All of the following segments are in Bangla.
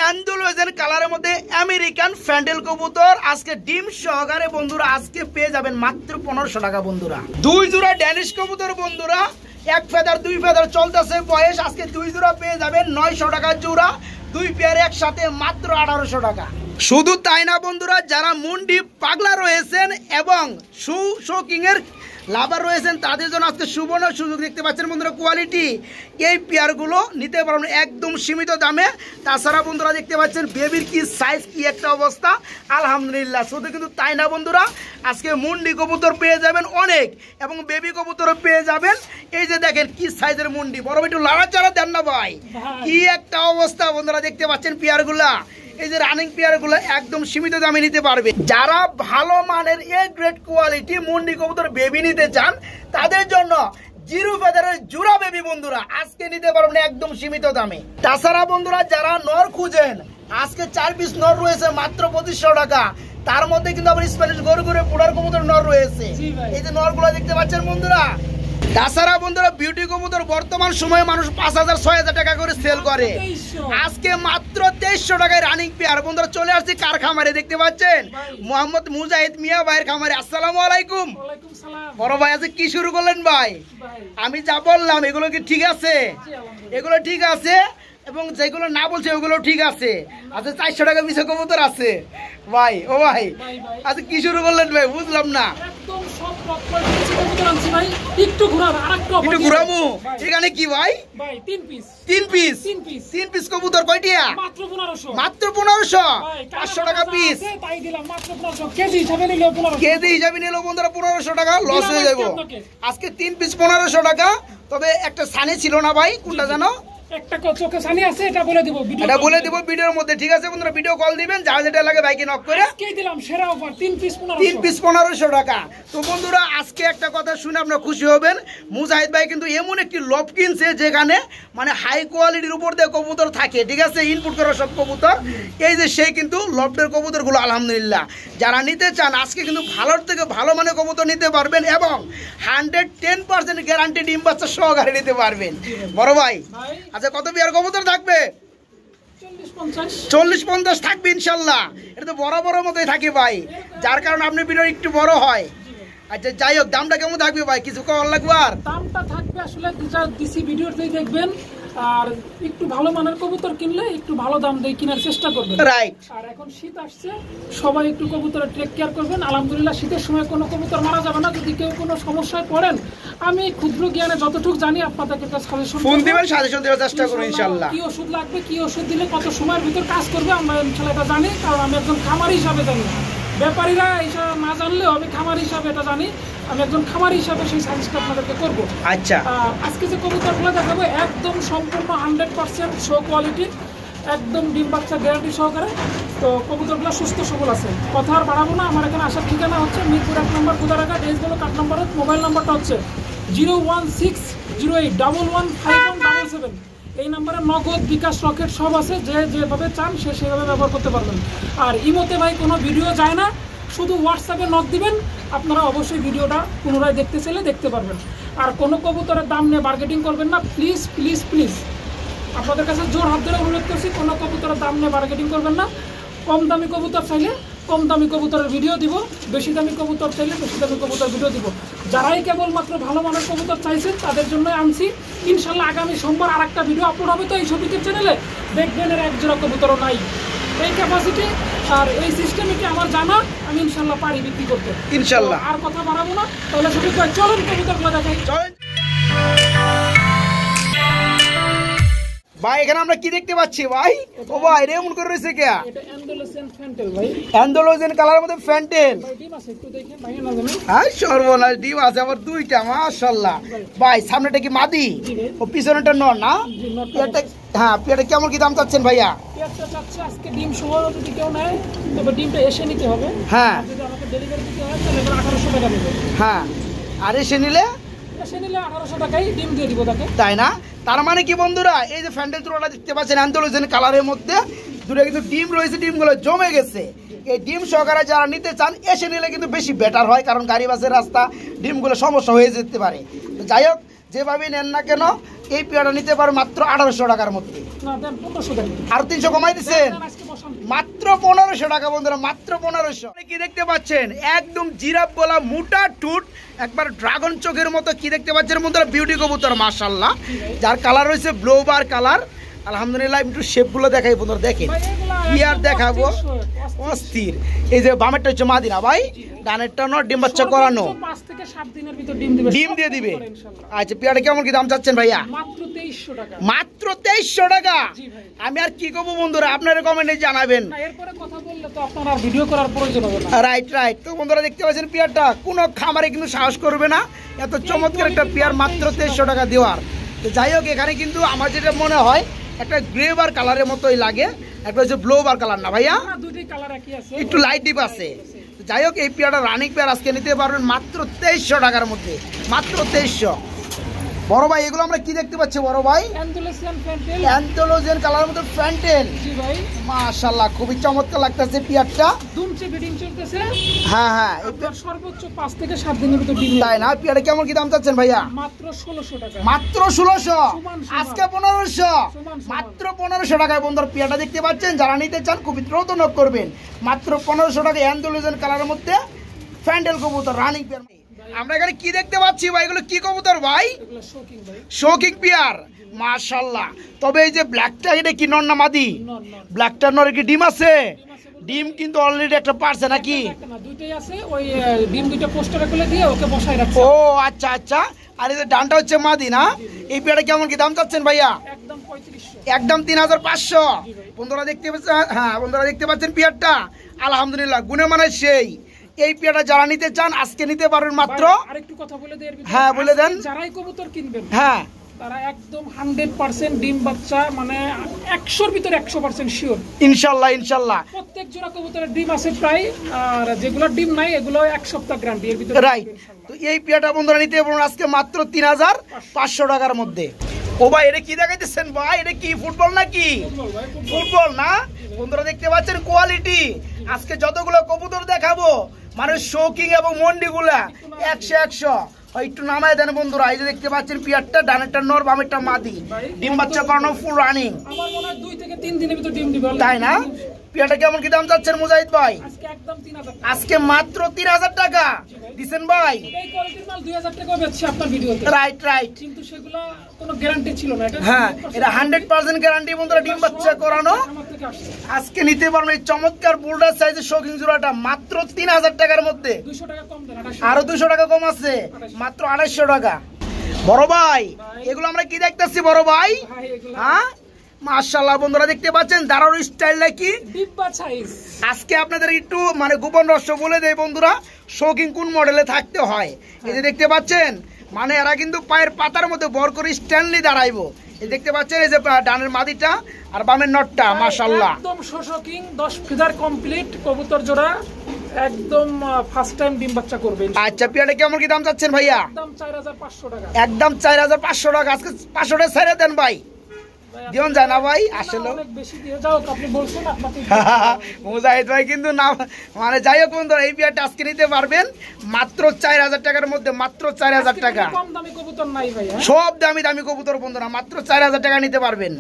অ্যান্ডালুসিয়ান কালারের মধ্যে আমেরিকান ফ্যান্ডেল কবুতর আজকে ডিম সহকারে বন্ধুরা আজকে পেয়ে যাবেন মাত্র 1500 টাকা বন্ধুরা। দুই জোড়া ড্যানিশ কবুতর বন্ধুরা, এক ফেদার দুই ফেদার চলতেছে বয়স, আজকে দুই জোড়া পেয়ে যাবেন 900 টাকা জোড়া, দুই পেয়ার একসাথে মাত্র 1800 টাকা। শুধু তাই না বন্ধুরা, যারা মুন্ডি পাগলা রয়েছেন এবং শৌকিং এর লাভার রয়েছেন তাদের জন্য আজকে সুবর্ণ সুযোগ দেখতে পাচ্ছেন বন্ধুরা। কোয়ালিটি এই পেয়ারগুলো নিতে পারবেন একদম সীমিত দামে। তাছাড়া বন্ধুরা দেখতে পাচ্ছেন বেবির কি সাইজ, কি একটা অবস্থা, আলহামদুলিল্লাহ। শুধু কিন্তু তাই না বন্ধুরা, আজকে মুন্ডি কবুতর পেয়ে যাবেন অনেক এবং বেবি কবুতরও পেয়ে যাবেন। এই যে দেখেন কি সাইজের মুন্ডি, বড় একটু লাড়াচাড়া দেন না ভাই, কি একটা অবস্থা বন্ধুরা দেখতে পাচ্ছেন পেয়ারগুলা। এই যে রানিং পেয়ারগুলো একদম সীমিত দামে নিতে পারবে। যারা ভালো মানের এ গ্রেড কোয়ালিটি মুন্ডি কবুতর বেবি নিতে চান তাদের জন্য জিরো ফেদারের জোড়া বেবি বন্ধুরা আজকে নিতে পারবেন একদম সীমিত দামে। তাছাড়া বন্ধুরা যারা নর খুঁজেন, আজকে 4 পিস নর রয়েছে মাত্র 2500 টাকা। তার মধ্যে কিন্তু আবার স্প্যানিশ গরু করে পোড়ার কবুতর নর রয়েছে, এই যে নরগুলো দেখতে পাচ্ছেন বন্ধুরা। তাছাড়া বন্ধুরা বিউটি কবুতর বর্তমান সময়ে মানুষ 5000-6000 টাকা করে সেল করে, আজকে মাত্র 2300 টাকায় রানিং পেয়ার বন্ধুরা চলে আসছে কার খামারে দেখতে পাচ্ছেন, মোহাম্মদ মুজাহিদ মিয়া ভাইয়ের খামারে। আসসালামু আলাইকুম। বড় ভাই আজকে কি শুরু করলেন ভাই? আমি যা বললাম এগুলো কি ঠিক আছে? এগুলো ঠিক আছে এবং যেগুলো না বলছে ওগুলো ঠিক আছে। আচ্ছা 400 টাকা পিছে কবুতর আছে ভাই। ও ভাই আচ্ছা কি শুরু করলেন ভাই, বুঝলাম না। একটু ঘুরাবো। এখানে কি ভাই? 3 পিস কবুতর কয়টিয়া? মাত্র 1500। 500 টাকা পিস, কেজি হিসাবে নিলেও বন্ধুরা 1500 টাকা লস হয়ে যাবো। আজকে 3 পিস 1500 টাকা। তবে একটা সানি ছিল না ভাই, কোনটা জানো? একটা চোখে সানি আছে, এটা বলে দিব ভিডিওর মধ্যে, ঠিক আছে বন্ধুরা? ভিডিও কল দিবেন, যা যেটা লাগে ভাইকে নক করে দিলাম সেরা অফার 3 পিস 1500 টাকা। তো বন্ধুরা আজকে একটা কথা শুনে আপনারা খুশি হবেন, মুজাহিদ ভাই কিন্তু এমন একটি লব কিনছে যেখানে মানে হাই কোয়ালিটির উপর দিয়ে কবুতর থাকে, ঠিক আছে, ইনপুট করা সব কবুতর। এই যে সেই কিন্তু লবডের কবুতরগুলো আলহামদুলিল্লাহ যারা নিতে চান আজকে কিন্তু ভালোর থেকে ভালো মানের কবুতর নিতে পারবেন এবং 110% গ্যারান্টি ডিম বাচ্চা সহকারে নিতে পারবেন। বড় ভাই আচ্ছা কত পেয়ার কবুতর থাকবে? 40-50 থাকবে ইনশাল্লাহ। এটা তো বড় বড় মতোই থাকে ভাই, যার কারণে আপনার ভিডিও একটু বড় হয়। আচ্ছা যাই হোক, দামটা কেমন থাকবে ভাই? কিছু কম লাগবে? আর দামটা থাকবে আসলে দিছি ভিডিওতেই দেখবেন, আর একটু ভালো মানের কবুতর কিনলে একটু ভালো দাম দিয়ে কেনার চেষ্টা করবেন। রাইট। আর এখন শীত আসছে, সবাই একটু কবুতরের টেক কেয়ার করবেন। আলহামদুলিল্লাহ শীতের সময় কোনো কবুতর মারা যাবে না। যদি কেউ কোনো সমস্যায় পড়েন, আমি ক্ষুদ্র জ্ঞানে যতটুকু জানি আপনাদেরকে একটা সাজেশন ফোন দিবেন, সাজেশন দেওয়ার চেষ্টা করুন ইনশাআল্লাহ। কি ওষুধ লাগবে, কি ওষুধ দিলে কত সময়ের ভিতর কাজ করবে আমরা ইনশাআল্লাহ এটা জানি, কারণ আমি একজন খামারি হিসাবে জানি। ব্যাপারীরা এইসব না জানলেও আমি খামারি হিসাবে এটা জানি। আমি একজন খামারি হিসাবে সেই সাজেশনটা আপনাদেরকে করবো। আচ্ছা আজকে যে কবুতরগুলো দেখাবো একদম সম্পূর্ণ 100% শো কোয়ালিটি, একদম ডিম বাচ্চা গ্যারান্টি সহকারে। তো কবুতরগুলো সুস্থ সবল আছে। কথা আর বাড়াবো না। আমার এখানে আসার ঠিকানা হচ্ছে মিরপুর 1 নম্বর গুদারাঘাট, এসগুলো 8 নম্বর। মোবাইল নাম্বারটা হচ্ছে 01608115177। এই নাম্বারে নগদ, বিকাশ, রকেট সব আছে। যে যেভাবে চান সে সেভাবে ব্যবহার করতে পারবেন। আর ইমোতে ভাই কোনো ভিডিও যায় না, শুধু হোয়াটসঅ্যাপে নক দিবেন, আপনারা অবশ্যই ভিডিওটা পুনরায় দেখতে চাইলে দেখতে পারবেন। আর কোনো কবুতরের দাম নিয়ে বার্গেটিং করবেন না, প্লিজ প্লিজ প্লিজ। আপনাদের কাছে জোর হাত ধরে অনুরোধ করছি, কোনো কবুতরের দাম নিয়ে বার্গেটিং করবেন না। কম দামি কবুতর চাইলে কম দামি কবুতরের ভিডিও দিব, বেশি দামি কবুতর চাইলে বেশি দামি কবুতর ভিডিও দিব। যারাই কেবলমাত্র ভালো মানের কবুতর চাইছেন তাদের জন্য আনছি। ইনশাল্লাহ আগামী সোমবার আর একটা ভিডিও আপলোড হবে। তো এই সবিকের চ্যানেলে দেখবেন এর এক জোড়া কবুতরও নাই। এই ক্যাপাসিটি আর এই সিস্টেমে কি আমার জানা, আমি ইনশাল্লাহ পারি বিক্রি করতে ইনশাল্লাহ। আর কথা বাড়াবো না, তাহলে সঠিক ভাই চলুন কবুতরগুলো দেখাই। ভাই এখানে আমরা কি দেখতে পাচ্ছি ভাই? ও ভাই রে এমন করে রয়েছে কে? এটা অ্যান্ডালুসিয়ান ফ্যান্টেল ভাই, অ্যান্ডালুসিয়ান কালারের মধ্যে ফ্যান্টেল। ভাই ডিম আছে, একটু দেখেন ভাই না জানেন। হ্যাঁ সর্বনাশ, ডিম আছে আবার দুইটা, মাশাআল্লাহ। ভাই সামনেটা কি মাদি ও পিছনেটা নর না? পেয়ারটা হ্যাঁ, পেয়ারটা কেমন কি দাম চাচ্ছেন ভাইয়া? পেয়ারটা চাচ্ছে আজকে ডিম সহ যদি কেউ নেয় তবে ডিমটা এসে নিতে হবে। হ্যাঁ, যদি আমাকে ডেলিভারি দিতে হয় তাহলে 1800 টাকা দেবে। হ্যাঁ, আর এসে নিলে 1800 টাকায় ডিম দিয়ে দিব তাকে, তাই না? তার মানে কি বন্ধুরা, এই যে ফ্যান্ডেল জোড়াটা দেখতে পাচ্ছেন অ্যান্ডালুসিয়ান কালারের মধ্যে, দুটো কিন্তু ডিম রয়েছে, ডিমগুলো জমে গেছে। এই ডিম সহকারে যারা নিতে চান এসে নিলে কিন্তু বেশি বেটার হয়, কারণ গাড়ি বাসের রাস্তা ডিমগুলো সমস্যা হয়ে যেতে পারে। যাই হোক, যেভাবেই নেন না কেন এই পেয়ারটা নিতে পারো মাত্র 1800 টাকার মধ্যে। না দেন 1500 দেন, আর 300 কমাই দিচ্ছেন, আজকে বসান মাত্র 1500 টাকা বন্ধুরা, মাত্র 1500। কি দেখতে পাচ্ছেন একদম জিরাফ বলা মোটা টুট একবার ড্রাগন চোখের মতো কি দেখতে পাচ্ছেন বন্ধুরা, বিউটি কবুতর মাশাআল্লাহ, যার কালার রয়েছে ব্লোবার কালার। আলহামদুলিল্লাহ একটু শেপগুলো দেখাই বন্ধুরা, দেখেন কি আর দেখাবো, অস্থির। এই যে বামেরটা হচ্ছে মাদিনা ভাই, ডানেরটা নর, ডিম বাচ্চা করানো, 5 থেকে 7 দিনের ভিতর ডিম দিবে, ডিম দিয়ে দিবে। আচ্ছা পেয়ারটা কেমন কি দাম চাচ্ছেন ভাইয়া? মাত্র 2300 টাকা, মাত্র 2300 টাকা। জি ভাই। আমি আর কি করবো বন্ধুরা, আপনারা কমেন্টে জানাবেন। না এরপরে কথা বললে তো আপনার আর ভিডিও করার প্রয়োজন হবে না। Right right. তো বন্ধুরা দেখতে পাচ্ছেন পেয়ারটা কোনো খামারে কিন্তু সাহস করবে না এত চমৎকার একটা পেয়ার মাত্র 2300 টাকা দেওয়ার। তো যাই হোক এখানে কিন্তু আমার যেটা মনে হয় একটা গ্রে বার কালারের মতোই লাগে, একটা হচ্ছে ব্লু বার কালার না ভাইয়া, না দুটোই কালার একই আছে, একটু লাইট ডিপ আছে। তো যাই হোক এই পেয়ারটা রানিং পেয়ার আজকে নিতে পারবেন মাত্র 2300 টাকার মধ্যে, মাত্র 2300। বড় ভাই এগুলো আমরা কি দেখতে পাচ্ছি বড় ভাই? অ্যান্থোলোজিয়ান ফ্যান্টেল, অ্যান্থোলোজিয়ান কালারের মধ্যে ফ্যান্টেল। জি ভাই মাশাআল্লাহ খুবই চমৎকার লাগতেছে পেয়ারটা। দুমচে বিডিং চলতেছে, হ্যাঁ হ্যাঁ আপনার সর্বোচ্চ 5 থেকে 7 দিনের ভিতর ডিম তাই না? পেয়ারটা কেমন কি দাম চাচ্ছেন ভাইয়া? মাত্র 1600 টাকা, মাত্র 1600, সমান। আজকে 1500, সমান। মাত্র 1500 টাকায় বন্ধুরা পেয়ারটা দেখতে পাচ্ছেন। যারা নিতে চান খুবই দ্রুত নক করবেন, মাত্র 1500 টাকায় অ্যান্থোলোজিয়ান কালারের মধ্যে ফ্যান্টেল কবুতর রানিং পেয়ার। আমরা এখানে কি দেখতে পাচ্ছি ভাই, এগুলো কি কবুতর ভাই? এগুলো শোকিং ভাই, শোকিং পেয়ার মাশাআল্লাহ। তবে এই যে ব্ল্যাকটা এটা কি নর না মাদি? নর নর, ব্ল্যাকটার নর কি ডিম আছে? ডিম কিন্তু অলরেডি একটা পারছে নাকি? না দুইটাই আছে, ওই ডিম দুইটা পোস্টারে খুলে দিয়ে ওকে বসায় রাখছে। ও আচ্ছা আচ্ছা। আর এই যে ডানটা হচ্ছে মাদি না? এই পেয়ারটা কেমন কি দাম চাচ্ছেন ভাইয়া? একদম 3500, একদম 3500। বন্ধুরা দেখতে পাচ্ছেন, হ্যাঁ বন্ধুরা দেখতে পাচ্ছেন পেয়ারটা আলহামদুলিল্লাহ গুণে মানে সেই। এই পেয়ারটা যারা নিতে চান আজকে নিতে পারবেন মাত্র। আরেকটু কথা বলে দেই এর ভিতরে, হ্যাঁ বলে দেন। যারাই কবুতর কিনবেন হ্যাঁ তারা একদম 100% ডিম বাচ্চা, মানে 100-র ভিতরে 100% শিওর ইনশাল্লাহ ইনশাল্লাহ। প্রত্যেক জোড়া কবুতরের ডিম আছে প্রায়, আর যেগুলো ডিম নাই এগুলো 1 সপ্তাহ গ্যারান্টি এর ভিতরে। রাইট। তো এই পেয়ারটা বন্ধুরা নিতে পারবেন আজকে মাত্র 3500 টাকার মধ্যে। ও ভাই এটা কি দেখাইতেছেন ভাই, এটা কি ফুটবল নাকি? ফুটবল না বন্ধুরা দেখতে পাচ্ছেন কোয়ালিটি। আজকে যতগুলো কবুতর দেখাবো মানে শোকিং এবং মন্ডিগুলা 100 একটু নামায় দেন বন্ধুরা। এই যে দেখতে পাচ্ছেন পিয়ারটা ডানেরটা নর বামেরটা মাদি, ডিম বাচ্চা করানো ফুল রানিং। আমার মনে হয় 2 থেকে 3 দিনের ভিতর ডিম দিবে, তাই না? পিয়ারটা কেমন কি দাম চাচ্ছেন মুজাহিদ ভাই? আজকে একদম 3000 আজকে মাত্র 3000 টাকা দিছেন ভাই। এই কোয়ালিটির মাল 2000 টাকা বেচছি আপনার ভিডিওতে, রাইট রাইট। কিন্তু সেগুলো কোনো গ্যারান্টি ছিল না। এটা হ্যাঁ এটা 100% গ্যারান্টি বন্ধুরা, ডিম বাচ্চা করানো। আমার থেকে আসছে, আজকে নিতে পারবেন এই চমৎকার বোল্ডার সাইজের শৌখিন জোড়াটা মাত্র 3000 টাকার মধ্যে। 200 টাকা কম দেন, 2800 আরো 200 টাকা কম আছে, মাত্র 2800 টাকা। বড় ভাই এগুলো আমরা কি দেখতেছি বড় ভাই? ভাই এগুলো হ্যাঁ মাশাআল্লাহ বন্ধুরা দেখতে পাচ্ছেন দাঁড়ানোর স্টাইলটা কি। ডিব্বা সাইজ। আজকে আপনাদের একটু মানে গোপন রহস্য বলে দেয় বন্ধুরা, শৌখিন কোন মডেলে থাকতে হয়। এই যে দেখতে পাচ্ছেন মানে এরা কিন্তু পায়ের পাতার মধ্যে বর করে স্ট্যান্ডলি দাঁড়াইবো। এই দেখতে পাচ্ছেন এই যে ডানের মাদিটা আর বামের নটটা মাশাআল্লাহ একদম শোকিং 10 ফিদার কমপ্লিট কবুতর জোড়া, একদম ফার্স্ট টাইম ডিম বাচ্চা করবে। আচ্ছা পিয়াটা কেমন কি দাম চাচ্ছেন ভাইয়া? একদম 4500 টাকা। একদম 4500 টাকা। আজকে 500 টাকা ছেড়ে দেন ভাই, দিন যায় না ভাই আসলে অনেক বেশি দিয়ে যাও, আপনি বলছেন আপনাকে মুজাহিদ ভাই কিন্তু না মানে যাই হোক বন্ধুরা এই বিয়ারটা আজকে নিতে পারবেন মাত্র 4000 টাকার মধ্যে, মাত্র 4000 টাকা। কম দামি কবুতর নাই ভাই, সব দামি দামি কবুতর বন্ধুরা মাত্র 4000 টাকা নিতে পারবেন।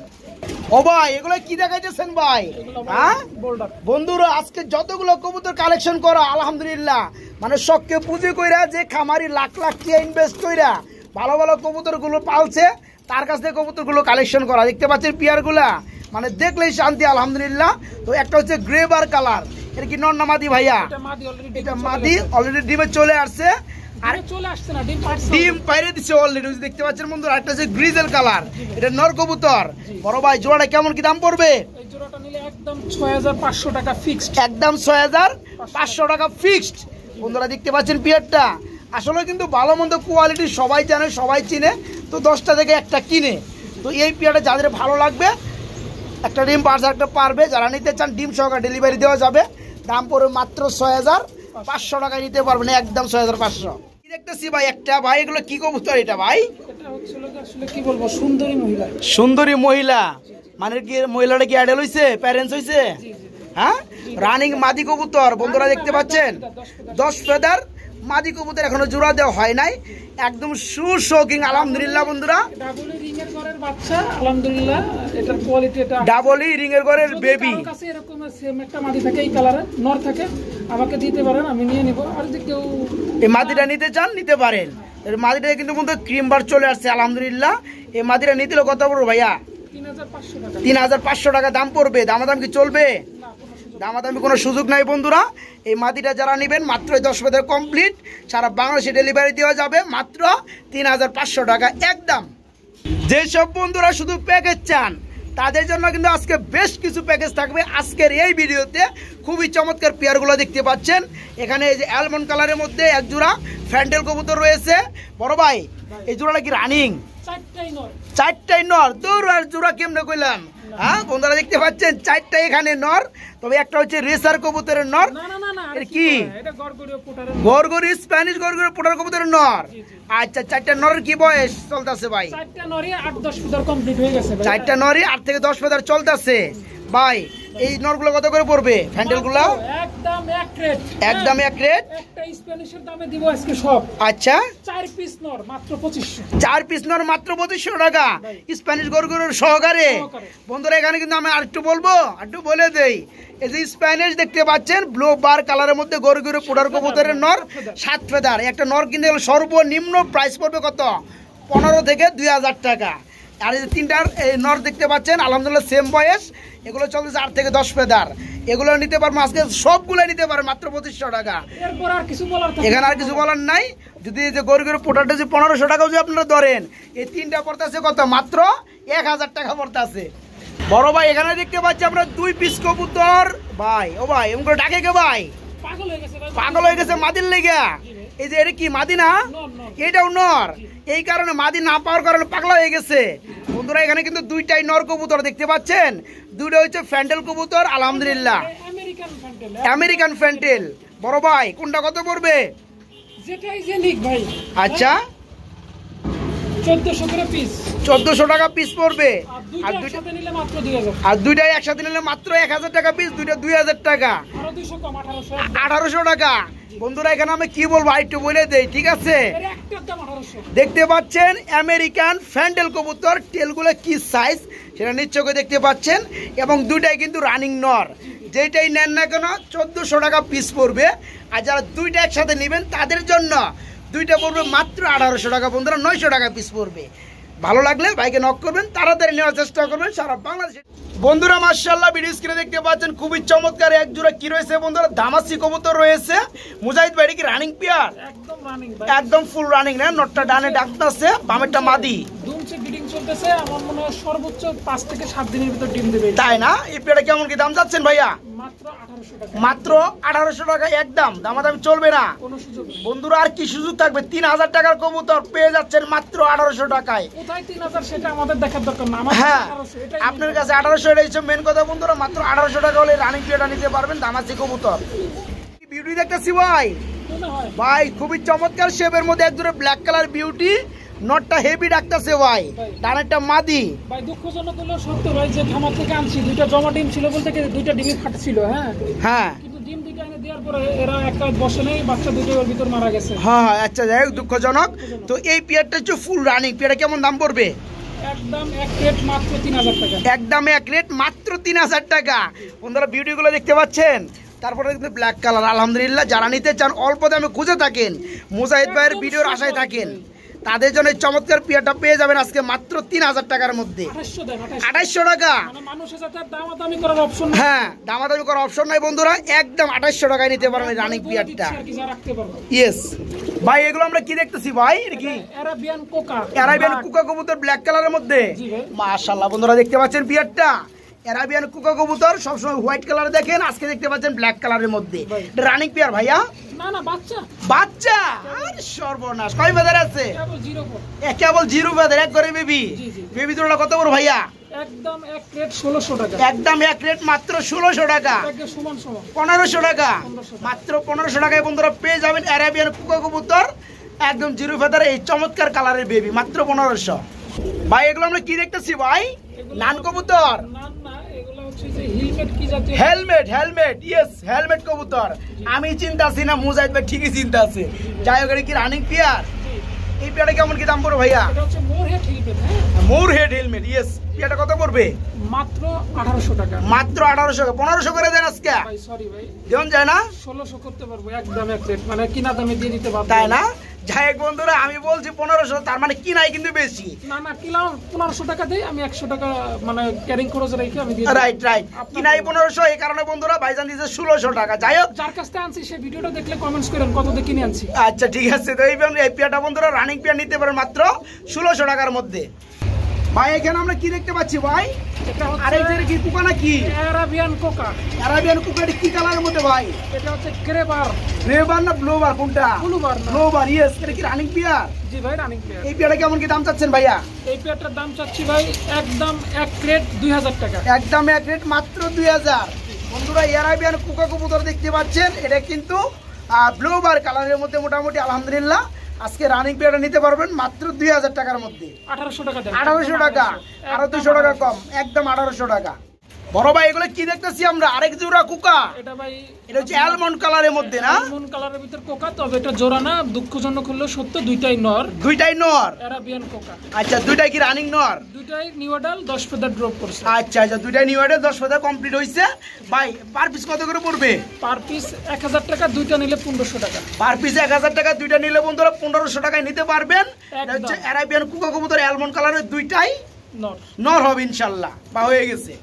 ও ভাই এগুলো কি দেখাইতেছেন ভাই? হ্যাঁ বন্ধুরা আজকে যতগুলো কবুতর কালেকশন করা আলহামদুলিল্লাহ মানে শখকে পুঁজি কইরা যে খামারি লাখ লাখ টাকা ইনভেস্ট কইরা ভালো ভালো কবুতর গুলো পালছে তার কাছ থেকে কবুতর গুলো কালেকশন করা। দেখতে পাচ্ছেন পিয়ার গুলা মানে দেখলেই শান্তি আলহামদুলিল্লাহ। তো একটা হচ্ছে গ্রে বার কালার, এটা কি নর না মাদি ভাইয়া? এটা মাদি অলরেডি ডিমে চলে আসছে, আর চলে আসছে না ডিম পারছে, ডিম বাইরে দিচ্ছে অলরেডি দেখতে পাচ্ছেন বন্ধুরা। একটা হচ্ছে গ্রিজেল কালার, এটা নর কবুতর। বড় ভাই জোড়াটা কেমন কি দাম পড়বে? এই জোড়াটা নিলে একদম 6500 টাকা ফিক্সড, একদম 6500 টাকা ফিক্সড। বন্ধুরা দেখতে পাচ্ছেন পিয়ারটা আসলে কিন্তু ভালো মন্দ কোয়ালিটি সবাই জানে সবাই চিনে, তো 10টা থেকে একটা কিনে। তো এই পিয়ারটা যাদের ভালো লাগবে একটা ডিম পারছে একটা পারবে, যারা নিতে চান ডিম সহকারে ডেলিভারি দেওয়া যাবে। দাম পড়বে মাত্র 6500 টাকায় নিতে পারবেন, একদম 6500। কি দেখতেছি ভাই একটা ভাই এগুলো কি কবুতর এটা ভাই? এটা হচ্ছে আসলে কি বলবো সুন্দরী মহিলা। সুন্দরী মহিলা মানে কি মহিলাটা কি অ্যাডাল হইছে, প্যারেন্টস হইছে? হ্যাঁ রানিং মাদি কবুতর বন্ধুরা দেখতে পাচ্ছেন 10 ফেদার মাদি কবুতর এখনো জোড়া দেওয়া হয় নাই, একদম সুশৌকিং আলহামদুলিল্লাহ বন্ধুরা। ডাবল রিং এর ঘরের বাচ্চা আলহামদুলিল্লাহ, এটার কোয়ালিটি এটা ডাবল রিং এর ঘরের বেবি। আমার কাছে এরকম সেম একটা মাদি থাকে এই কালারের নর থাকে, আমাকে দিতে পারেন, আমি নিয়ে নিব। আর যদি কেউ এই মাদিটা নিতে চান নিতে পারেন। এর মাদিটা কিন্তু বন্ধু ক্রিম বার চলে আসছে আলহামদুলিল্লাহ। এই মাদিটা নিতে হলে কত পড়বে ভাইয়া? 3500 টাকা। 3500 টাকা দাম পড়বে। দামাদাম কি চলবে? না, কোনো সুযোগ দামাদামি কোনো সুযোগ নাই বন্ধুরা। এই মাদিটা যারা নেবেন মাত্র 10 ফেদার কমপ্লিট, সারা বাংলাদেশে ডেলিভারি দেওয়া যাবে মাত্র 3500 টাকা একদম। যেসব বন্ধুরা শুধু প্যাকেজ চান তাদের জন্য কিন্তু আজকে বেশ কিছু প্যাকেজ থাকবে আজকের এই ভিডিওতে। খুবই চমৎকার পেয়ারগুলো দেখতে পাচ্ছেন এখানে। এই যে অ্যালমন্ড কালারের মধ্যে এক জোড়া ফ্যান্ডেল কবুতর রয়েছে। বড় ভাই এই জোড়াটা কি রানিং? চারটাই নর। দূর আর জোড়া কেমনে কইলাম? হ্যাঁ বন্ধুরা দেখতে পাচ্ছেন চারটা এখানে নর, তবে একটা হচ্ছে রেসার কবুতরের নর। এটা কি? গরগরি স্প্যানিশ গরগরি পোটার কবুতরের নর। আচ্ছা, চারটা নরের কি বয়স চলতেছে ভাই? চারটা নরই 8-10 ফেদার কমপ্লিট হয়ে গেছে ভাই। চারটা নরই 8 থেকে 10 ফেদার চলতেছে ভাই। এই নরগুলো কত করে পড়বে? ফ্যান্ডেলগুলো একদম এক রেট, একদম এক রেট। একটা স্প্যানিশের দামে দিব আজকে সব। আচ্ছা, 4 পিস নর মাত্র 2500। 4 পিস নর মাত্র 2500 টাকা স্প্যানিশ গরগরের সহকারে। বন্ধুরা এখানে কিন্তু আমি আরেকটু বলবো, একটু বলে দেই। এই যে স্প্যানিশ দেখতে পাচ্ছেন ব্লু বার কালারের মধ্যে গরগরে পোড়ার কবুতরের নর 7 ফেদার। একটা নর কিনতে গেলে সর্বনিম্ন প্রাইস পড়বে কত? 15 থেকে 2000 টাকা। আর এই যে তিনটার এই নর দেখতে পাচ্ছেন আলহামদুলিল্লাহ সেম বয়স, এগুলো চলতেছে 8 থেকে 10 ফেদার। এগুলো নিতে পারবো আজকে সবগুলো নিতে পারে মাত্র 2500 টাকা। এরপর আর কিছু বলার থাকে? এখানে আর কিছু বলার নাই। যদি এই যে গরগরে পোটাটা যে 1500 টাকাও যদি আপনারা ধরেন, এই তিনটা পড়তেছে কত? মাত্র 1000 টাকা পড়তেছে। বড় ভাই এখানে দেখতে পাচ্ছি আমরা 2 পিস কবুতর। ভাই ও ভাই এমন করে ডাকে কে ভাই? পাগল হয়ে গেছে ভাই, পাগল হয়ে গেছে মাদির লেগা। এই যে এটা কি মাদি না? এটাও নর। এই কারণে মাদি না পাওয়ার কারণে পাগলা হয়ে গেছে বন্ধুরা। এখানে কিন্তু দুইটাই নর কবুতর দেখতে পাচ্ছেন, দুইটা হচ্ছে ফ্যান্ডেল কবুতর আলহামদুলিল্লাহ, আমেরিকান ফ্যান্টেল। American fantail. বড় ভাই কোনটা কত পড়বে? যেটাই জেনিক ভাই। আচ্ছা, 1400 করে পিস। 1400 টাকা পিস পড়বে। আর দুইটা একসাথে নিলে মাত্র 2000। আর দুইটাই একসাথে নিলে মাত্র 1000 টাকা পিস, দুইটা 2000 টাকা। আরো 200 কম 1800। 1800 টাকা। বন্ধুরা এখানে আমি কি বলবো একটু বলে দেই, ঠিক আছে? এর একটার দাম 1800। দেখতে পাচ্ছেন আমেরিকান ফ্যান্ডেল কবুতর, টেলগুলো কি সাইজ সেটা নিশ্চয়ই দেখতে পাচ্ছেন, এবং দুইটাই কিন্তু রানিং নর। যেটাই নেন না কেন 1400 টাকা পিস পড়বে। আর যারা দুইটা একসাথে নেবেন তাদের জন্য দুইটা পড়বে মাত্র 1800 টাকা। বন্ধুরা 900 টাকা পিস পড়বে। ভালো লাগলে ভাইকে নক করবেন, তাড়াতাড়ি নেওয়ার চেষ্টা করবেন সারা বাংলাদেশে। বন্ধুরা মাশাআল্লাহ ভিডিও স্ক্রিনে দেখতে পাচ্ছেন খুবই চমৎকার এক জোড়া কি রয়েছে বন্ধুরা, দামাসি কবুতর রয়েছে। মুজাহিদ ভাই কি রানিং পেয়ার? একদম রানিং ভাই, একদম ফুল রানিং না? নটটা ডানে ডাকতেছে, বামেরটা মাদি। দুমছে ব্রিডিং চলতেছে, আমার মনে হয় সর্বোচ্চ 5 থেকে 7 দিনের ভিতর ডিম দেবে। তাই না? এই পেয়ারটা কেমন কি দাম যাচ্ছেন ভাইয়া? মাত্র 1800 টাকা। মাত্র 1800 টাকা একদম, দামাদামি চলবে না কোনো সুযোগ নেই বন্ধুরা। আর কি সুযোগ থাকবে? 3000 টাকার কবুতর পেয়ে যাচ্ছেন মাত্র 1800 টাকায়। কোথায় 3000 সেটা আমাদের দেখার দরকার না, আমাদের হ্যাঁ 1800 এটাই আপনার কাছে 1800, এটাই হচ্ছে মেন কথা বন্ধুরা। মাত্র 1800 টাকা হলে রানিং পেয়ারটা নিতে পারবেন দামাসি কবুতর। বিউটি দেখতেছি ভাই, মনে হয় ভাই খুবই চমৎকার শেপের মধ্যে এক জোড়া ব্ল্যাক কালার বিউটি। নটটা হেভি ডাকতেছে ভাই, ডানেরটা মাদি। ভাই দুঃখজনক হলো সত্য ভাই যে খামার থেকে আনছি, দুইটা জমা ডিম ছিল বলতে কি দুইটা ডিমই ফাটছিল। হ্যাঁ হ্যাঁ কিন্তু ডিম দুইটা এনে দেওয়ার পরে এরা একটা বসে নেই, বাচ্চা দুটো ওর ভিতর মারা গেছে। হ্যাঁ আচ্ছা যাই হোক দুঃখজনক। তো এই পেয়ারটা হচ্ছে ফুল রানিং। পেয়ারটা কেমন দাম পড়বে? একদম এক রেট মাত্র 3000 টাকা। একদম এক রেট মাত্র 3000 টাকা। বন্ধুরা বিউটিগুলো দেখতে পাচ্ছেন, তারপরে কিন্তু ব্ল্যাক কালার আলহামদুলিল্লাহ। যারা নিতে চান অল্প দামে খুঁজে থাকেন, মুজাহিদ ভাইয়ের ভিডিওর আশায় থাকেন, তাদের জন্য চমৎকার পেয়ারটা পেয়ে যাবেন আজকে মাত্র 3000 টাকার মধ্যে। 2800 টাকা। হ্যাঁ দামাদামি করার অপশন নাই বন্ধুরা, একদম 2800 টাকায় নিতে পারবেন রানিং পেয়ারটা। ইয়েস ভাই এগুলো আমরা কি দেখতেছি ভাই? এটা কি আরাবিয়ান কোকা? আরাবিয়ান কোকা কবুতর ব্ল্যাক কালারের মধ্যে। মাশাআল্লাহ বন্ধুরা দেখতে পাচ্ছেন পেয়ারটা আরাবিয়ান কোকা কবুতর। সবসময় হোয়াইট কালার দেখেন, আজকে দেখতে পাচ্ছেন ব্ল্যাক কালারের মধ্যে। রানিং পেয়ার ভাইয়া? না না বাচ্চা। বাচ্চা? আর সর্বনাশ। কয় ফেদার আছে? কেবল 0 ফেদার। এক করে বেবি। বেবি জোড়াটা কত বড় ভাইয়া? একদম এক রেট 1600 টাকা। একদম এক রেট মাত্র 1600 টাকা। সমান সমান 1500 টাকা। মাত্র 1500 টাকায় বন্ধুরা পেয়ে যাবেন আরাবিয়ান কোকা কবুতর একদম 0 ফেদার এই চমৎকার কালারের বেবি মাত্র 1500। ভাই এগুলো আমরা কি দেখতেছি ভাই? নান কবুতর? না না এগুলো হচ্ছে যে হেলমেট কি জাতীয় হেলমেট ইয়েস হেলমেট কবুতর আমি চিন্তা আছি না মুজাহিদ ভাই ঠিকই চিন্তা আছে যাই হোক কি রানিং পেয়ার এই পেয়ারটা কেমন কি দাম পড়বে ভাইয়া এটা হচ্ছে মোর হেড হেলমেট হ্যাঁ মোর হেড হেলমেট ইয়েস পেয়ারটা কত পড়বে মাত্র 1800 টাকা মাত্র 1800 1500 করে দেন আজকে ভাই সরি ভাই দেন যায় না 1600 করতে পারবো একদম এক রেট মানে কিনা দামে দিয়ে দিতে পারবো তাই না যাই হোক বন্ধুরা আমি বলছি 1500 তার মানে কি নাই কিন্তু বেশি না না কিলাও 1500 টাকা দেই আমি 100 টাকা মানে ক্যারিং খরচ রেখে আমি দিয়ে রাইট কি নাই 1500 এই কারণে বন্ধুরা ভাইজান দিয়েছে 1600 টাকা যাই হোক যার কাছ থেকে আনছি সেই ভিডিওটা দেখলে কমেন্টস করেন কত দিয়ে কিনে আনছি আচ্ছা ঠিক আছে তো এই পেয়ারটা বন্ধুরা রানিং পেয়ার নিতে পারেন মাত্র 1600 টাকার মধ্যে ভাই এখানে আমরা কি দেখতে পাচ্ছি ভাই এটা হচ্ছে আরে এর কি কুকা নাকি আরাবিয়ান কোকা আরাবিয়ান কুকা কি কালারের মধ্যে ভাই এটা হচ্ছে গ্রেবার রেবার না ব্লোবার কোনটা ব্লুবার না ব্লোবার ইয়েস এটা কি রানিং পেয়ার জি ভাই রানিং পেয়ার এই পেয়ারটা কেমন কি দাম চাচ্ছেন ভাইয়া এই পেয়ারটার দাম চাচ্ছি ভাই একদম এক ক্রেট 2000 টাকা একদম এক রেট মাত্র 2000 বন্ধুরা আরাবিয়ান কুকা কবুতর দেখতে পাচ্ছেন এটা কিন্তু ব্লোবার কালারের মধ্যে মোটামুটি আলহামদুলিল্লাহ আজকে রানিং পেয়ারটা নিতে পারবেন মাত্র 2000 টাকার মধ্যে 1800 টাকা দেন 1800 টাকা আরো 200 টাকা কম একদম 1800 টাকা বড় ভাই এগুলো কি দেখতেছি আমরা আরেক জোড়া কুকা এটা ভাই এটা হচ্ছে অ্যালমন্ড কালারের মধ্যে না অ্যালমন্ড কালারের ভিতর কোকা তবে এটা জোড়া না দুঃখজনক হলো সত্য দুইটাই নর দুইটাই নর আরাবিয়ান কোকা আচ্ছা দুইটাই কি রানিং নর দুইটাই নিউ অ্যাডাল 10 ফেদার ড্রপ করছে আচ্ছা দুইটাই নিউ অর্ডার 10 ফেদার কমপ্লিট হইছে ভাই পার পিস কত করে পড়বে পার পিস 1000 টাকা দুইটা নিলে 1500 টাকা পার পিস 1000 টাকা দুইটা নিলে বন্ধুরা 1500 টাকায় নিতে পারবেন এটা হচ্ছে আরাবিয়ান কুকা কবুতর অ্যালমন্ড কালারের দুইটাই নর নর হবে ইনশাআল্লাহ বা হয়ে গেছে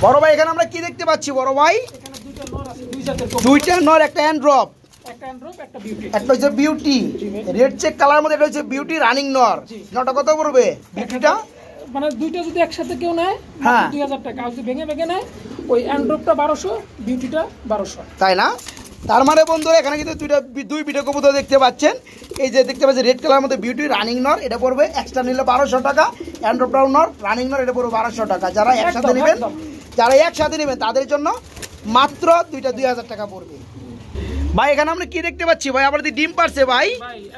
বড় ভাই এখানে আমরা কি দেখতে পাচ্ছি বড় ভাই এখানে দুইটা নর আছে দুই জাতের কোকা দুইটা নর একটা হ্যান্ড ড্রপ একটা অ্যান্ড্রপ একটা বিউটি একটা হচ্ছে বিউটি রেড চেক কালার মধ্যে এটা হচ্ছে বিউটি রানিং নর নটা কত পড়বে বিউটিটা মানে দুইটা যদি একসাথে কেউ নেয় হ্যাঁ 2000 টাকা আর যদি ভেঙে নেয় ওই অ্যান্ড্রপটা 1200 বিউটিটা 1200 তাই না তার মানে বন্ধুরা এখানে কিন্তু দুই বিটা কবুতর দেখতে পাচ্ছেন এই যে দেখতে পাচ্ছেন রেড কালার মধ্যে বিউটি রানিং নর এটা পড়বে এক্সট্রা নিলে 1200 টাকা অ্যান্ড্রপ ব্রাউন নর রানিং নর এটা পড়বে 1200 টাকা যারা একসাথে নেবেন তাদের জন্য মাত্র দুইটা 2000 টাকা পড়বে ভাই এখানে আমরা কি দেখতে পাচ্ছি ভাই আবার ডিম পারছে ভাই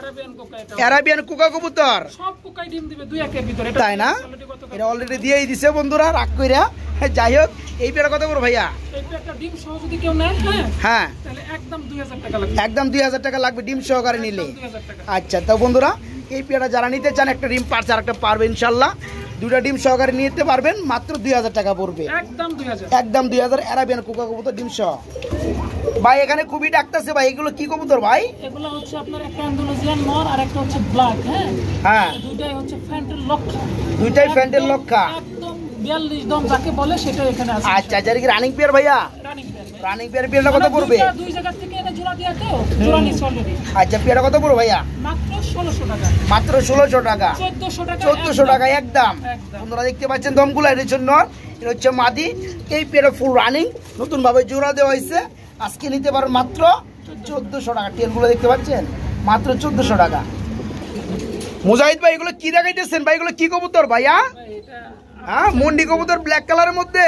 আরাবিয়ান কোকা এটা আরাবিয়ান কোকা কবুতর সব কোকাই ডিম দিবে দুই একের ভিতরে তাই না এটা অলরেডি দিয়েই দিছে বন্ধুরা রাগ কইরা যাই হোক এই পেয়ারা কত বড় ভাইয়া এই একটা ডিম সহ যদি কেউ নেয় হ্যাঁ তাহলে একদম 2000 টাকা লাগবে একদম 2000 টাকা লাগবে ডিম সহকারে নিলে 2000 টাকা আচ্ছা তো বন্ধুরা এই পেয়ারা যারা নিতে চান একটা ডিম পারছে আর একটা পারবে ইনশাআল্লাহ দুটা ডিম সহকারে নিতে পারবেন মাত্র 2000 টাকা পড়বে একদম 2000 আরাবিয়ান কোকা কবুতর ডিম সহ ভাই এখানে খুবই ডাকতেছে ভাই এগুলো কি কবুতর ভাই এগুলো হচ্ছে আপনার একটা ইন্দোনেশিয়ান নর আর একটা হচ্ছে ব্ল্যাক হ্যাঁ দুটাই হচ্ছে ফ্যান্টেল লক্ষা দুইটাই ফ্যান্টেল লক্ষা একদম 42 দম যাকে বলে সেটা এখানে আছে আচ্ছা যারা কি রানিং পেয়ার ভাইয়া রানিং পেয়ারটা কত পড়বে দুই জায়গা থেকে এনে জোড়া দিয়া তো জোড়া নিছে অলরেডি আচ্ছা পেয়ারটা কত পড়বে ভাইয়া মাত্র 1600 টাকা মাত্র 1600 টাকা 1400 টাকা একদম আপনারা দেখতে পাচ্ছেন দমগুলা এর জন্য এটা হচ্ছে মাদি এই পেয়ারটা ফুল রানিং নতুন ভাবে জোড়া দেওয়া হয়েছে আজকে নিতে পারেন মাত্র 1400 টাকা টেলগুলো দেখতে পাচ্ছেন মাত্র 1400 টাকা মুজাহিদ ভাই এগুলো কি দেখাইতেছেন ভাই এগুলো কি কবুতর ভাইয়া হ্যাঁ মুন্ডি কবুতর ব্ল্যাক কালারের মধ্যে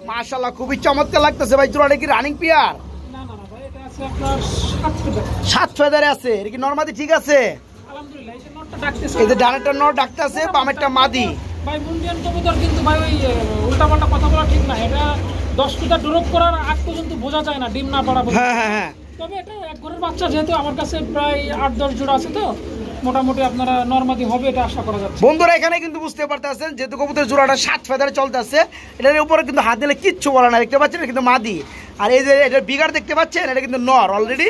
মাশাআল্লাহ খুবই চমৎকার লাগতেছে ভাই জোড়াটা কি রানিং পেয়ার না না ভাই এটা আছে আপনার 7 ফেদারে আছে এর কি নরমাদি ঠিক আছে আলহামদুলিল্লাহ এই যে নটটা ডাকতেছে এই যে ডানেরটা নর ডাকতেছে বামেরটা মাদি ভাই মুন্ডিয়ান কবুতর কিন্তু ভাই ওই উল্টাপাল্টা কথা বলা ঠিক না এটা 10 ফিটা ড্রপ করার আগ পর্যন্ত বোঝা যায় না ডিম না পাড়া হ্যাঁ তবে এটা এক ঘরের বাচ্চা যেহেতু আমার কাছে প্রায় 8-10 জোড়া আছে তো মোটামুটি আপনারা নরমাদি হবে এটা আশা করা যাচ্ছে বন্ধুরা এখানে কিন্তু বুঝতে পারতেছেন যেহেতু কবুতর জোড়াটা 7 ফেদারে চলতেছে এটার উপরে কিন্তু হাত দিলে কিচ্ছু বলে না দেখতে পাচ্ছেন এটা কিন্তু মাদি আর এই যে এটা বিগার দেখতে পাচ্ছেন এটা কিন্তু নর অলরেডি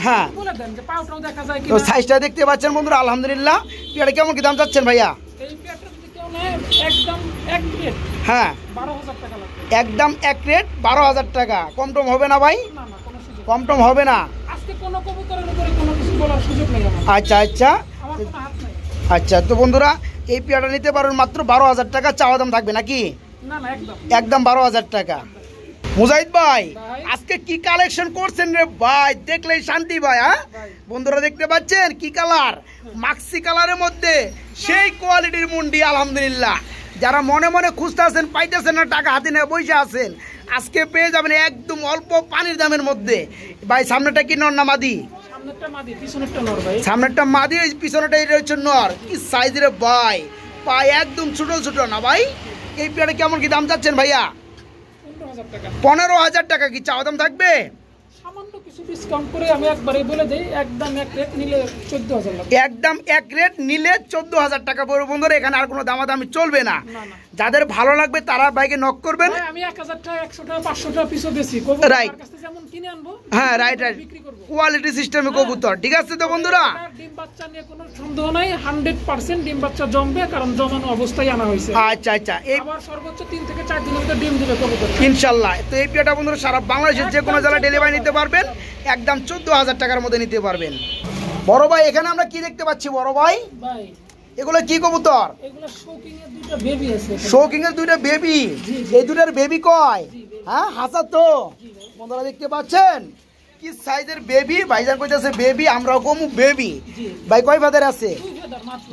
হ্যাঁ বলে দেন যে পাউটাও দেখা যায় তো কিনা সাইজটা দেখতে পাচ্ছেন বন্ধুরা আলহামদুলিল্লাহ এটা কেমন কি দাম চাচ্ছেন ভাইয়া এই পেয়ারটা যদি কেউ নেয় একদম এক রেট হ্যাঁ 12000 টাকা লাগবে একদম এক রেট 12000 টাকা কম টম হবে না ভাই না না কোনো সুযোগ কম টম হবে না আজকে কোনো কবুতরের উপরে কোনো কিছু বলার সুযোগ নেই আমার আচ্ছা আমার কোনো হাত নাই আচ্ছা তো বন্ধুরা এই পেয়ারটা নিতে পারেন মাত্র 12000 টাকা চাওয়া দাম থাকবে নাকি না না একদম 12000 টাকা মুজাহিদ ভাই আজকে কি কালেকশন করছেন রে ভাই দেখলেই শান্তি ভাই হ্যাঁ বন্ধুরা দেখতে পাচ্ছেন কি কালার মাক্সি কালারের মধ্যে সেই কোয়ালিটির মুন্ডি আলহামদুলিল্লাহ যারা মনে মনে খুঁজতেছেন পাইতেছেন না টাকা হাতে নিয়ে বসে আছেন আজকে পেয়ে যাবেন একদম অল্প পানির দামের মধ্যে ভাই সামনেটা কি নর না মাদি সামনেরটা মাদি পিছনেটা এটা হচ্ছে নর কি সাইজ রে ভাই পাই একদম ছোট ছোট না ভাই এই পেয়ারে কেমন কি দাম চাচ্ছেন ভাইয়া 15,000 টাকা। 15,000 টাকা কি চাওয়া দাম থাকবে? সামান্য কিছু ডিসকাউন্ট করে আমি একবারে বলে দেই, একদম এক রেট নিলে 14,000 লাগবে। একদম এক রেট নিলে 14,000 টাকা পড়বে বন্ধুরা। এখানে আর কোনো দামাদামি চলবে না। না না যাদের ভালো লাগবে তারা বাইকে নক করবেন। ভাই, আমি 1000 টাকা 100 টাকা 500 টাকা পিছু বেশি Right. কাছ থেকে যেমন কিনে আনবো, হ্যাঁ রাইট রাইট, বিক্রি করব। কোয়ালিটি সিস্টেমে কবুতর, ঠিক আছে তো বন্ধুরা। এটার ডিম বাচ্চা নিয়ে কোনো সন্দেহ নাই, 100% ডিম বাচ্চা জমবে, কারণ জমানো অবস্থায় আনা হয়েছে। আচ্ছা আচ্ছা, এই আবার সর্বোচ্চ 3 থেকে 4 দিনের মধ্যে ডিম দিবে কবুতর। ইনশাল্লাহ। তো এই পেয়াটা বন্ধুরা সারা বাংলাদেশের যে কোনো জেলায় ডেলিভারি নিতে পারবেন, একদম 14,000 টাকার মধ্যে নিতে পারবেন। বড় ভাই এখানে আমরা কি দেখতে পাচ্ছি বড় ভাই? ভাই এগুলো কি কবুতর? এগুলো শৌকিং এর দুইটা বেবি আছে। শৌকিং এর দুইটা বেবি। এই দুটার বেবি কয়? হ্যাঁ হাসা তো বন্ধুরা দেখতে পাচ্ছেন কি সাইজের বেবি। ভাইজান কইতাছে বেবি, আমরাও কমু বেবি। ভাই কয় ফেদারে আছে?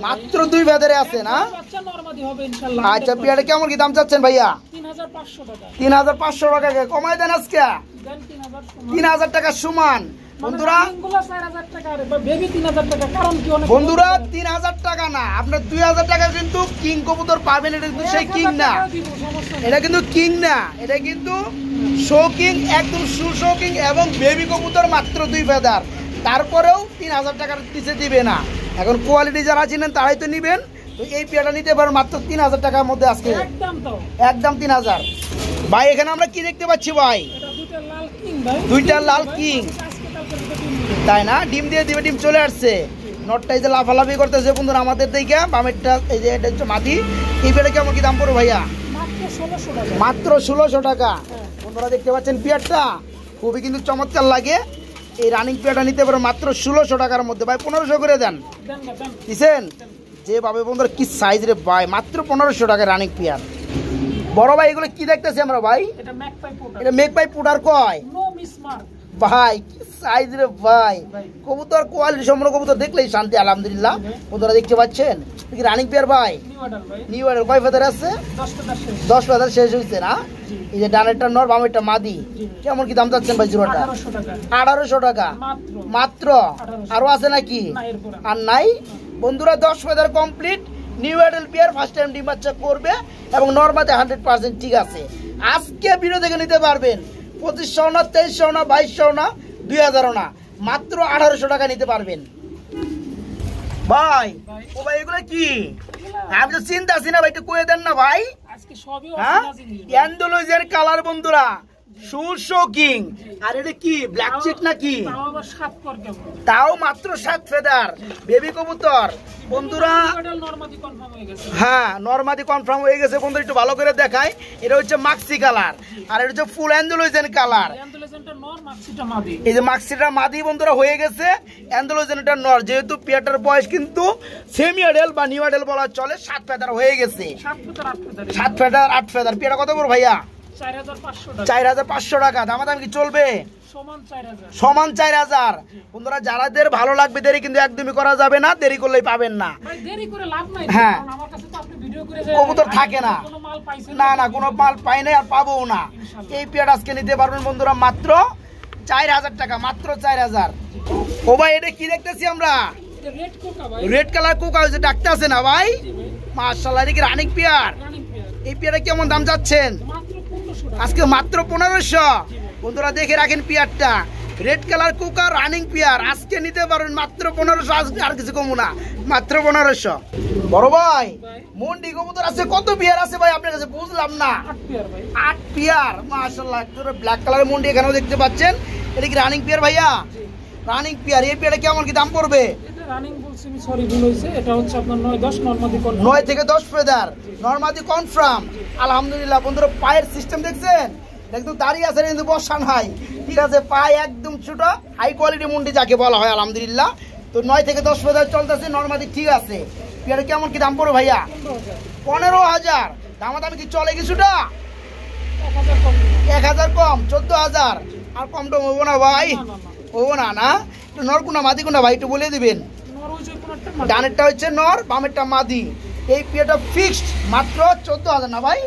মাত্র 2 ফেদারে আছে না? বাচ্চা নরমাদি হবে ইনশাআল্লাহ। আচ্ছা পেয়ারে কেমন কি দাম চাচ্ছেন ভাইয়া? 3,500 টাকা। 3,500 টাকা কমাই দেন আজকে। দেন 3,000 সমান। 3,000 টাকা সমান বন্ধুরা। গুলো 4,000 টাকা আর বেবি 3,000 টাকা, কারণ কি অনেক বন্ধুরা 3,000 টাকা না, আপনার 2,000 টাকা কিন্তু কিং কবুতর পাবেন। এটা কিন্তু সেই কিং না, এটা কিন্তু কিং না, এটা কিন্তু শৌকিং, একদম সুশৌকিং এবং বেবি কবুতর, মাত্র 2 ফেদার। তারপরেও 3,000 টাকার নিচে দিবে না। এখন কোয়ালিটি যারা চিনেন তারাই তো নিবেন। তো এই পেয়ারটা নিতে পারেন মাত্র 3,000 টাকার মধ্যে আজকে, একদম তো একদম 3,000। ভাই এখানে আমরা কি দেখতে পাচ্ছি ভাই? এটা দুইটা লাল কিং ভাই, দুইটা লাল কিং, আজকে কালকে দুটো ডিম দিবে। তাই না? ডিম দিয়ে দিবে, ডিম চলে আসছে। নটটা এই যে লাফালাফি করতেছে বন্ধুরা আমাদের দিকে। বামেরটা এই যে এটা হচ্ছে মাদি। এই পেয়ারে কেমন কি দাম পড়বে ভাইয়া? মাত্র 1,600 টাকা। মাত্র 1,600 টাকা। বন্ধুরা দেখতে পাচ্ছেন পেয়ারটা খুবই কিন্তু চমৎকার লাগে। এই রানিং পেয়ারটা নিতে পারো মাত্র 1,600 টাকার মধ্যে। ভাই 1,500 করে দেন, দেন না দেন। দিছেন যেভাবে বন্ধুরা কি সাইজ রে ভাই, মাত্র 1,500 টাকা রানিং পেয়ার। বড় ভাই এগুলো কি দেখতেছি আমরা ভাই? এটা ম্যাকপাই পোটা, এটা মেক বাই পুডার কয় নো মিস মার্ক ভাই, কি সাইজ রে ভাই। কবুতর কোয়ালিটি সম্পূর্ণ কবুতর দেখলেই শান্তি আলহামদুলিল্লাহ। বন্ধুরা দেখতে পাচ্ছেন কি রানিং পেয়ার ভাই? নিউ অর্ডার ভাই, নিউ এর কয় ফেদার আছে? 10 টাকা শেষ। 10 ফেদার শেষ হয়েছে না? জি। এই যে ডানেরটা নর বামেরটা মাদি। কেমন কি দাম চাচ্ছেন ভাই জোড়াটা? 1800 টাকা 1800 টাকা মাত্র। মাত্র। 1800 আরো আছে নাকি? না এরপর আর নাই বন্ধুরা। 10 feather complete, new adult pair, first time ডিম বাচ্চা করবে এবং নরমাতে 100% ঠিক আছে। আজকে ভিডিও দেখে নিতে পারবেন 2500 না, 2300 না, 2200 না, 2000 না, মাত্র 1800 টাকা নিতে পারবেন ভাই। ও ভাই এগুলো কি? আমি তো চিন্তা আছি না ভাই, একটু কয়ে দেন না ভাই। আজকে সবই হ্যাঁ অরিজিনাল জিনিস। অ্যান্ডালুজিয়ার কালার বন্ধুরা, সুশৌকিং। আর এটা কি ব্ল্যাক চিক নাকি? তাও আবার 7 পর কেমন, তাও মাত্র 7 ফেদার বেবি কবুতর বন্ধুরা। মডেল নরমাদি কনফার্ম হয়ে গেছে। হ্যাঁ নরমাদি কনফার্ম হয়ে গেছে বন্ধুরা। একটু ভালো করে দেখায়, এটা হচ্ছে মাক্সি কালার আর এটা হচ্ছে ফুল অ্যান্ডালুজিয়ান কালার। অ্যান্ডালেজেন্টটা নর, মাক্সিটা মাদি। এই যে মাক্সিটা মাদি বন্ধুরা হয়ে গেছে, অ্যান্ডালুজিয়ানটা নর। যেহেতু পেয়ারটার বয়স কিন্তু সেমি অ্যাডাল বা নিউ অ্যাডাল বলা চলে, 7 ফেদার হয়ে গেছে। 7 ফেদার 8 ফেদার। 7 feather 8 feather. পেয়ারটা কত বড় ভাইয়া? 4,500 টাকা 4,500 টাকা। দামাদাম কি চলবে? সমান 4,000 সমান 4,000। বন্ধুরা যারাদের ভালো লাগবে দেরি কিন্তু একদমই করা যাবে না, দেরি করলেই পাবেন না। ভাই। দেরি করে লাভ নাই, হ্যাঁ। কারণ আমার কাছে তো আপনি ভিডিও করে যে কবুতর থাকে না, কোনো মাল পাইছেন না না কোনো মাল পাই নাই আর পাবো না। এই পেয়ার আজকে নিতে পারবেন বন্ধুরা মাত্র 4,000 টাকা, মাত্র 4,000। ও ভাই এটা কি দেখতেছি আমরা? রেড কোকা ভাই, রেড কালার কোকা হয়েছে, ডাকতে আছে না ভাই? মাশাআল্লাহ, এটা কি রানিং পেয়ার? রানিং পেয়ার এই পেয়ারে কেমন দাম যাচ্ছেন মাত্র 1500 টাকা। আজকে? মাত্র 1500। বন্ধুরা দেখে রাখেন পেয়ারটা, রেড কালার কুকা রানিং পেয়ার আজকে নিতে পারবেন মাত্র 1500। আর কিছু কমু না, মাত্র 1500। বড় ভাই মন্ডি কবুতর আছে কত পেয়ার আছে ভাই আপনার কাছে? বুঝলাম না। 8 পেয়ার ভাই, 8 পেয়ার মাশাআল্লাহ। একটা ব্ল্যাক কালারের মন্ডি এখানেও দেখতে পাচ্ছেন। এটা কি রানিং পেয়ার ভাইয়া? Running pair. এই পেয়ারে কেমন কি দাম পড়বে? এটা রানিং বলছি আমি, সরি ভুল হইছে। এটা হচ্ছে আপনার 9-10 নরমাদি কনফার্ম। 9 থেকে 10 ফেদার নরমাদি কনফার্ম আলহামদুলিল্লাহ। বন্ধুরা পায়ের সিস্টেম দেখছেন? একদম দাঁড়িয়ে আছে কিন্তু বসা নাই, ঠিক আছে? পায়ে একদম ছোট, হাই কোয়ালিটি মুন্ডি যাকে বলা হয় আলহামদুলিল্লাহ। তো 9 থেকে 10 ফেদার চলতেছে নরমাদি, ঠিক আছে। পেয়ারে কেমন কি দাম পড়বে ভাইয়া? 15,000। দামাদামি কি চলে কিছুটা? 1000 কম। 1,000 কম, 14,000। আর কম টম হবো না ভাই? না না না, হবো না না? একটু নর কোনা মাদি কোনা ভাই একটু বলে দিবেন। নর ওই যে কোনটা মাদি। ডানেরটা হচ্ছে নর, বামেরটা মাদি। এই পেয়ারটা ফিক্সড মাত্র 14,000 না ভাই?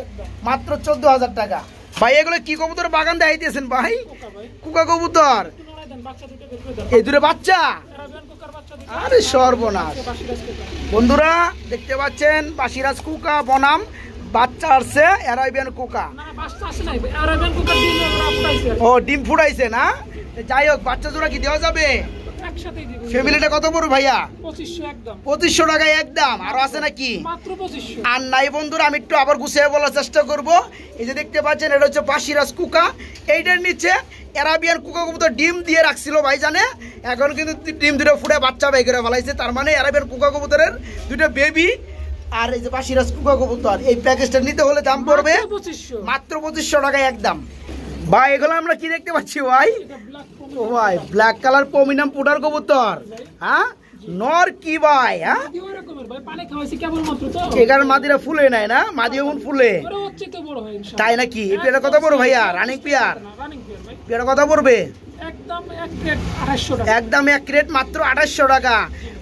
মাত্র 14,000 টাকা। ভাই এগুলো কি কবুতর বাগান দেখাইতেছেন ভাই? কোকা ভাই, কুকা কবুতর। একটু নড়াই দেন, বাচ্চা দুটো বের করে দেন। এই দুটো বাচ্চা? আরাবিয়ান কোকার বাচ্চা দুটো। আরে সর্বনাশ। বাসিরাজ কোকা। বন্ধুরা দেখতে পাচ্ছেন বাসিরাজ কুকা বনাম বাচ্চা আসছে অ্যারাবিয়ান কোকা। ও ডিম ফুটাইছে না, যাই হোক বাচ্চা জোড়া কি দেওয়া যাবে? ফ্যামিলিটা কত পড়বে ভাইয়া? 2500 টাকায় একদম। আরো আছে নাকি? আর নাই বন্ধুরা, আমি একটু আবার গুছিয়ে বলার চেষ্টা করব। এই যে দেখতে পাচ্ছেন, এটা হচ্ছে বাসিরাজ কুকা। এইটার নিচে অ্যারাবিয়ান কুকা কবুতর ডিম দিয়ে রাখছিল ভাই জানে, এখন কিন্তু ডিম দুটো ফুটে বাচ্চা বাই করে ফেলাইছে। তার মানে অ্যারাবিয়ান কুকা কবুতরের দুটো বেবি আর এই যে বাসিরাজ কুকা কবুতর, এই প্যাকেজটা নিতে হলে দাম পড়বে মাত্র 2500 টাকায় একদম। ভাই এগুলো আমরা কি দেখতে পাচ্ছি ভাই? ও ভাই ব্ল্যাক কালার পমিনাম পুটার কবুতর, হ্যাঁ নর কি ভাই? হ্যাঁ এখানে মাদিরা ফুলে নাই না, মাদি এমন ফুলে তাই নাকি? এই পেয়ারা কত পড়বে ভাইয়া? রানিং পেয়ার, পেয়ারা কত পড়বে? একদম এক রেট মাত্র 2800 টাকা।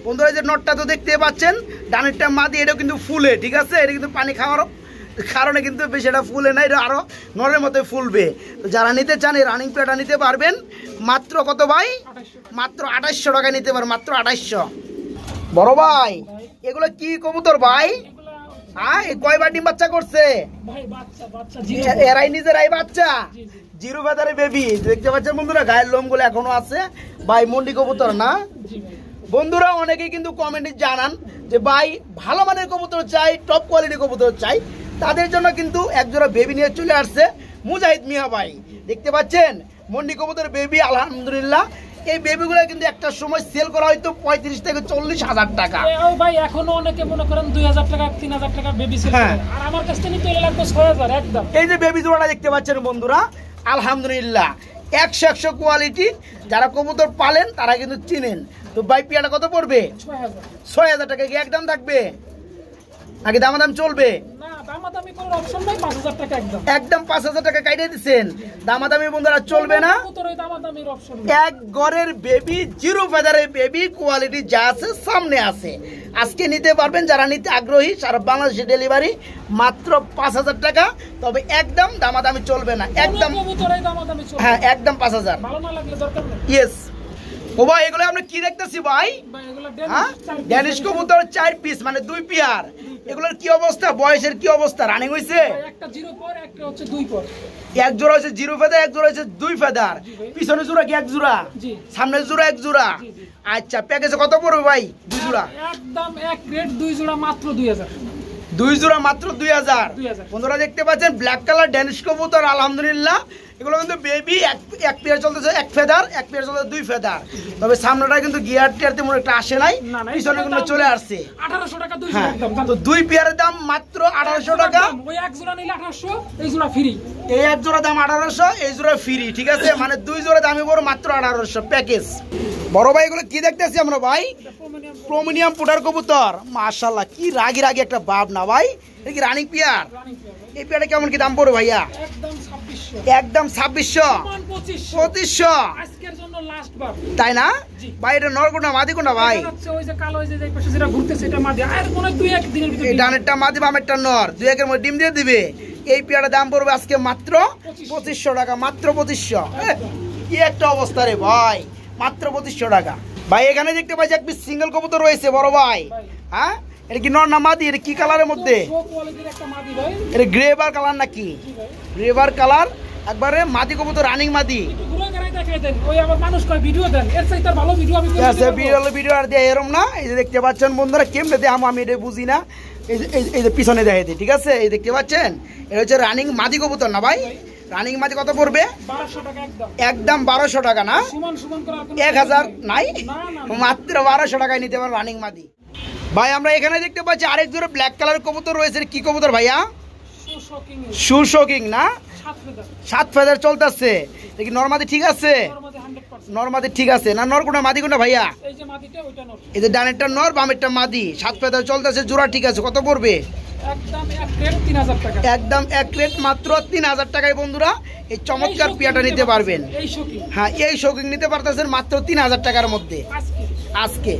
বন্ধুরা যে নটটা তো দেখতে পাচ্ছেন, ডানেরটা মাদি, এটাও কিন্তু ফুলে, ঠিক আছে? এটা কিন্তু পানি খাওয়ার কারণে কিন্তু বেশি এটা ফুলে না, এটা আরো নরের মতো ফুলবে। তো যারা নিতে চান এই রানিং পেয়ারটা নিতে পারবেন মাত্র কত ভাই? মাত্র 2800 টাকায় নিতে পারবেন, মাত্র 2800। বড় ভাই এগুলো কি কবুতর ভাই? হ্যাঁ কয়বার ডিম বাচ্চা করছে? এরাই নিজেরাই বাচ্চা, জিরো ফেদারে বেবি দেখতে পাচ্ছেন বন্ধুরা, গায়ের লোমগুলো এখনো আছে। ভাই মন্ডি কবুতর না বন্ধুরা? অনেকেই কিন্তু কমেন্টে জানান যে ভাই ভালো মানের কবুতর চাই, টপ কোয়ালিটি কবুতর চাই। তাদের জন্য কিন্তু একজোড়া বেবি নিয়ে চলে আসছে মুজাহিদ মিয়া ভাই। দেখতে পাচ্ছেন মন্ডি কবুতর বেবি, আলহামদুলিল্লাহ। এই বেবিগুলো কিন্তু একটা সময় সেল করা হয়তো 35 থেকে 40,000 টাকা। ভাই এখনো অনেকে মনে করেন 2000 টাকা 3000 টাকা বেবি সেল করে, আর আমার কাছ থেকে নিতে লাগবে 6000 একদম। এই যে বেবি জোড়াটা দেখতে পাচ্ছেন বন্ধুরা, আলহামদুলিল্লাহ 100 কোয়ালিটি। যারা কবুতর পালেন তারা কিন্তু চিনেন। তো ভাই পিয়াটা কত পড়বে? 6000 টাকা। কি একদম থাকবে নাকি দামাদাম চলবে? একদম 5000 টাকা কাইটে দিচ্ছেন, দামাদামি বন্ধুরা চলবে না। এক গড়ের বেবি, জিরো ফেদারের বেবি, কোয়ালিটি যা আছে সামনে আছে। আজকে নিতে পারবেন যারা নিতে আগ্রহী, সারা বাংলাদেশে ডেলিভারি মাত্র 5000 টাকা। তবে একদম দামাদামি চলবে না, একদম। হ্যাঁ একদম 5000। ইয়েস। ও ভাই এগুলো আমরা কি দেখতেছি ভাই? হ্যাঁ ড্যানিশ কবুতর 4 পিস, মানে 2 পেয়ার। এগুলোর কি অবস্থা, বয়সের কি অবস্থা? রানিং হইছে? একটা 0 পর, একটা হচ্ছে 2 পর। এক জোড়া হচ্ছে 0 ফেদার, এক জোড়া হচ্ছে 2 ফেদার। পিছনে জোড়া কি এক জোড়া? সামনে জোড়া এক জোড়া। আচ্ছা প্যাকেজে কত পড়বে ভাই? 2 জোড়া একদম এক রেট, 2 জোড়া মাত্র 2000। 2 জোড়া মাত্র 2000। বন্ধুরা দেখতে পাচ্ছেন ব্ল্যাক কালার ড্যানিশ কবুতর, আলহামদুলিল্লাহ। এগুলো কিন্তু বেবি, এক পেয়ার চলতেছে 1 ফেদার, এক পেয়ার চলতেছে 2 ফেদার। তবে সামনেটা কিন্তু গিয়ার টিয়ার তেমন একটা আসে নাই, পিছনে কিন্তু চলে আসছে। 1800 টাকা 2 জোড়া একদম। তো 2 পেয়ারের দাম মাত্র 1800 টাকা। ওই এক জোড়া নিলে 1800, এই জোড়া ফ্রি। এই এক জোড়া দাম 1800, এই জোড়া ফ্রি, ঠিক আছে? মানে 2 জোড়া দামই বড় মাত্র 1800 প্যাকেজ। বড় ভাই এগুলো কি দেখতেছি আমরা ভাই? প্রোমিনিয়াম পুটার কবুতর, মাশাআল্লাহ কি রাগি রাগি একটা ভাব না ভাই? এটা কি রানিং পেয়ার? এই পেয়ারটা কেমন কি দাম পড়বে ভাইয়া? একদম 2600, 2500 আজকের জন্য লাস্ট বার, তাই না ভাই? এটা নর কোনা মাদি কোনা ভাই? ওই যে কালো ওই যে পাশে যেটা ঘুরতেছে এটা মাদি, আর মনে 2-1 দিনের ভিতরে এই ডানেরটা মাদি, বামেরটা নর, 2-1 এর মধ্যে ডিম দিয়ে দিবে। এই পেয়ারটার দাম পড়বে আজকে মাত্র 2500 টাকা, মাত্র 2500। কি একটা অবস্থা রে ভাই, মাত্র 2500 টাকা। ভাই এখানে দেখতে পাচ্ছি এক পিস সিঙ্গেল কবুতর রয়েছে বড় ভাই। হ্যাঁ এটা কি নর না মাদি? এটা কি কালারের মধ্যে? এটা গ্রেভার কালার নাকি? গ্রেভার কালার একবারে মাদি কবুতর, রানিং মাদি। ভিডিও আর দেয় এরম না। এই যে দেখতে পাচ্ছেন বন্ধুরা, কেমনে দেয় আমি এটা বুঝি না। এই যে পিছনে দেখে দিই, ঠিক আছে? এই দেখতে পাচ্ছেন এটা হচ্ছে রানিং মাদি কবুতর না ভাই? রানিং মাদি কত পড়বে? 1200 টাকা একদম 1200 টাকা না? 1000 নাই, মাত্র 1200 টাকায় নিতে পারেন রানিং মাদি। ভাই আমরা এখানে দেখতে পাচ্ছি আরেক জোড়া ব্ল্যাক কালার কবুতর রয়েছে। কি কবুতর ভাইয়া? সুশোকিং না? 7 ফেদার চলতেছে। দেখি নরমাদি ঠিক আছে? নরমাদি ঠিক আছে না? নর কোনা মাদি কোনা ভাইয়া? এই যে ডানেরটা নর, বামেরটা মাদি, 7 ফেদার চলতেছে, জোড়া ঠিক আছে। কত পড়বে? একদম এক রেট মাত্র 3000 টাকায় বন্ধুরা এই চমৎকার পিয়াটা নিতে পারবেন। হ্যাঁ এই শৌকিং নিতে পারতেছেন মাত্র 3000 টাকার মধ্যে আজকে।